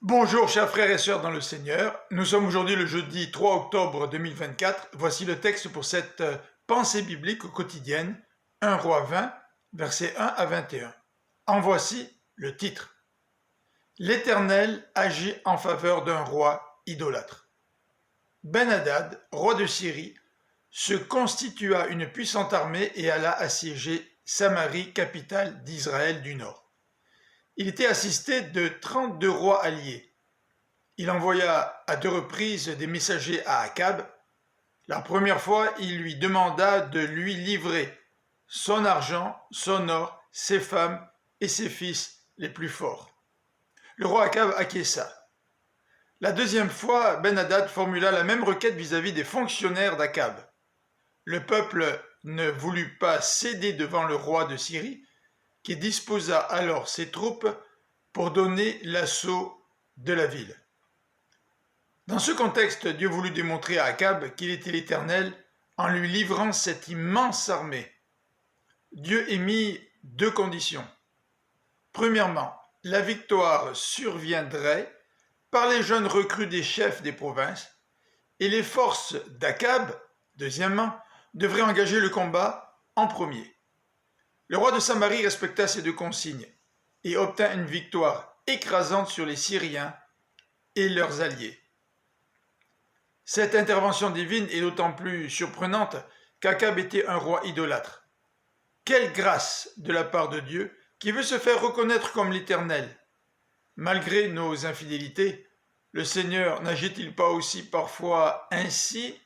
Bonjour chers frères et sœurs dans le Seigneur, nous sommes aujourd'hui le jeudi 3 octobre 2024, voici le texte pour cette pensée biblique quotidienne, 1 Roi 20, versets 1 à 21. En voici le titre. L'Éternel agit en faveur d'un roi idolâtre. Ben-Hadad, roi de Syrie, se constitua une puissante armée et alla assiéger Samarie, capitale d'Israël du Nord. Il était assisté de 32 rois alliés. Il envoya à 2 reprises des messagers à Akab. La première fois, il lui demanda de lui livrer son argent, son or, ses femmes et ses fils les plus forts. Le roi Akab acquiesça. La deuxième fois, Ben-Hadad formula la même requête vis-à-vis des fonctionnaires d'Akab. Le peuple ne voulut pas céder devant le roi de Syrie, qui disposa alors ses troupes pour donner l'assaut de la ville. Dans ce contexte, Dieu voulut démontrer à Akab qu'il était l'Éternel en lui livrant cette immense armée. Dieu émit 2 conditions. Premièrement, la victoire surviendrait par les jeunes recrues des chefs des provinces et les forces d'Akab, deuxièmement, devraient engager le combat en premier. Le roi de Samarie respecta ces 2 consignes et obtint une victoire écrasante sur les Syriens et leurs alliés. Cette intervention divine est d'autant plus surprenante qu'Akab était un roi idolâtre. Quelle grâce de la part de Dieu qui veut se faire reconnaître comme l'Éternel. Malgré nos infidélités, le Seigneur n'agit-il pas aussi parfois ainsi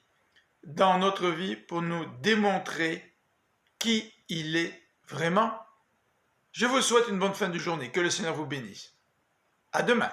dans notre vie pour nous démontrer qui il est vraiment? Je vous souhaite une bonne fin de journée. Que le Seigneur vous bénisse. À demain.